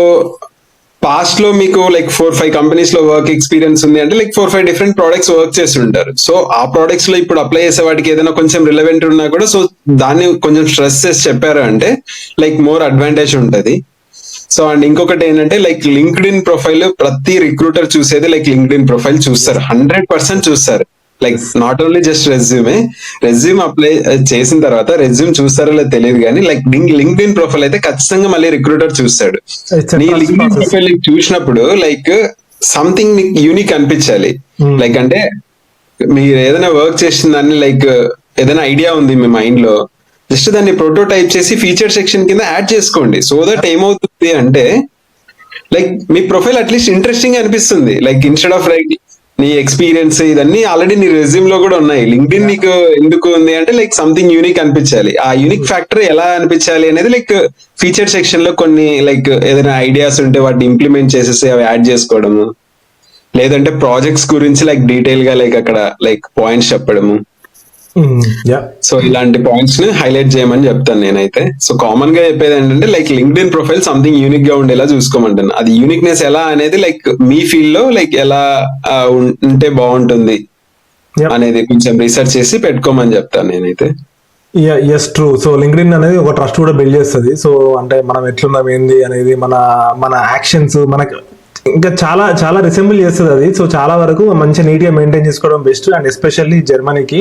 Speaker 2: పాస్ట్ లో మీకు లైక్ 4-5 కంపెనీస్ లో వర్క్ ఎక్స్పీరియన్స్ ఉంది అంటే లైక్ 4-5 డిఫరెంట్ ప్రోడక్ట్స్ వర్క్ చేస్తుంటారు. సో ఆ ప్రోడక్ట్స్ లో ఇప్పుడు అప్లై చేసే వాటికి ఏదైనా కొంచెం రిలవెంట్ ఉన్నా కూడా సో దాన్ని కొంచెం స్ట్రెస్ చేసి చెప్పారు అంటే లైక్ మోర్ అడ్వాంటేజ్ ఉంటది. సో అండ్ ఇంకొకటి ఏంటంటే లైక్ లింక్డ్ఇన్ ప్రొఫైల్ ప్రతి రిక్రూటర్ చూసేది లైక్ లింక్డ్ఇన్ ప్రొఫైల్ చూస్తారు, 100% చూస్తారు. Like not only just resume apply చేసిన తర్వాత రెజ్యూమ్ చూస్తారో లేదో తెలియదు కానీ లైక్ లింక్డ్ఇన్ ప్రొఫైల్ అయితే ఖచ్చితంగా మళ్ళీ రిక్రూటర్ చూస్తాడు. నీ లింక్డ్ఇన్ ప్రొఫైల్ చూసినప్పుడు లైక్ సంథింగ్ యూనిక్ అనిపించాలి. లైక్ అంటే మీరు ఏదైనా వర్క్ చేసిన దాన్ని లైక్ ఏదైనా ఐడియా ఉంది మీ మైండ్ లో, జస్ట్ దాన్ని ప్రోటోటైప్ చేసి ఫీచర్ సెక్షన్ కింద యాడ్ చేసుకోండి. సో దట్ ఏమవుతుంది అంటే లైక్ మీ ప్రొఫైల్ అట్లీస్ట్ ఇంట్రెస్టింగ్ అనిపిస్తుంది. లైక్ ఇన్స్టెడ్ ఆఫ్ రైట్ నీ ఎక్స్పీరియన్స్ ఇదన్నీ ఆల్రెడీ నీ రెజ్యూమ్ లో కూడా ఉన్నాయి. లింక్డ్ఇన్ నీకు ఎందుకు ఉంది అంటే లైక్ సంథింగ్ యూనిక్ అనిపించాలి. ఆ యూనిక్ ఫ్యాక్టర్ ఎలా అనిపించాలి అనేది లైక్ ఫీచర్ సెక్షన్ లో కొన్ని లైక్ ఏదైనా ఐడియాస్ ఉంటే వాటిని ఇంప్లిమెంట్ చేసేసి అవి యాడ్ చేసుకోవడము, లేదంటే ప్రాజెక్ట్స్ గురించి లైక్ డీటెయిల్ గా లైక్ అక్కడ లైక్ పాయింట్స్ చెప్పడము. సో ఇలాంటి పాయింట్స్ ని హైలైట్ చేయమని చెప్తాను నేనైతే. సో కామన్ గా చెప్పేది ఏంటంటే like LinkedIn profile something unique గా ఉండేలా చూసుకోమంటాను. అది యూనిక్నెస్ ఎలా అనేది లైక్ మీ ఫీల్డ్ లో లైక్ ఎలా ఉంటే బాగుంటుంది అనేది కొంచెం రీసెర్చ్ చేసి పెట్టుకోమని చెప్తాను నేనైతే.
Speaker 1: Yes, true. సో లింక్డ్ఇన్ అనేది ఒక ట్రస్ట్ కూడా బిల్డ్ చేస్తుంది. సో అంటే మనం ఎట్లున్నాం ఏంది అనేది, మన యాక్షన్స్ మనకు ఇంకా చాలా చాలా రిసెంబుల్ చేస్తుంది అది. సో చాలా వరకు మంచి నీట్ గా మెయింటైన్ చేసుకోవడం బెస్ట్. అండ్ ఎస్పెషల్లీ జర్మనీకి.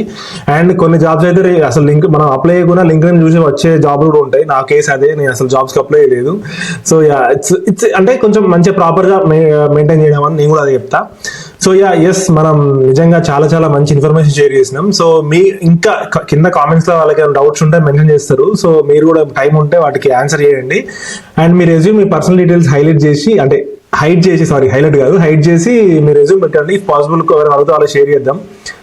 Speaker 1: అండ్ కొన్ని జాబ్స్ అయితే అసలు మనం అప్లై చేయకుండా లింక్డ్ఇన్ చూసి వచ్చే జాబ్లు కూడా ఉంటాయి. నా కేసు అదే, నేను అసలు జాబ్స్ కి అప్లై చేయలేదు. సో ఇట్స్ అంటే కొంచెం మంచిగా ప్రాపర్ గా మెయింటైన్ చేయడం అని నేను కూడా అది చెప్తా. సో ఎస్, మనం నిజంగా చాలా చాలా మంచి ఇన్ఫర్మేషన్ షేర్ చేసినాం. సో మీ ఇంకా కింద కామెంట్స్ లో వాళ్ళకి డౌట్స్ ఉంటే మెన్షన్ చేస్తారు. సో మీరు కూడా టైం ఉంటే వాటికి ఆన్సర్ చేయండి. And me resume, me personal details highlight చేసి, అంటే హైలైట్ కాదు, హైడ్ చేసి మీరు రెజ్యూమ్ పెట్టండి. ఇఫ్ పాసిబుల్ ఎవరైనా అడిగితే వాళ్ళు షేర్ చేద్దాం.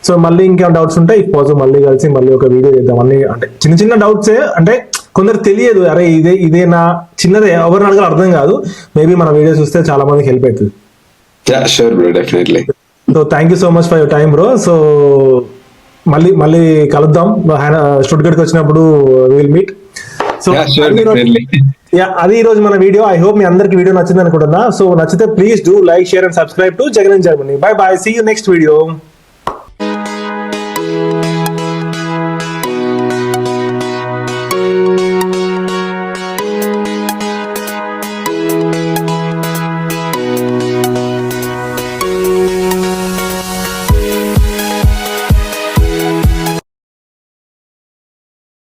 Speaker 1: సో మళ్ళీ ఇంకేమైనా డౌట్స్ ఉంటే ఇఫ్ పాసిబుల్ మళ్ళీ కలిసి మళ్ళీ ఒక వీడియో చేద్దాం. అన్ని అంటే చిన్న చిన్న డౌట్సే, అంటే కొందరు తెలియదు, అరే ఇదే నా చిన్నదే, ఎవరిని అడగాలి అర్థం కాదు. మేబీ మన వీడియో చూస్తే చాలా మందికి హెల్ప్ అవుతుంది.
Speaker 2: Sure bro, definitely.
Speaker 1: So thank you so much for your time bro. So మళ్ళీ కలుద్దాం. స్టూట్గర్ట్కి వచ్చినప్పుడు విల్ మీట్. సో అది ఈ రోజు మన వీడియో. ఐ హోప్ మీ అందరికి వీడియో నచ్చింది అనుకుంటున్నా. సో నచ్చితే please do like, share and subscribe to Jagan in Germany. Bye bye, see you next video.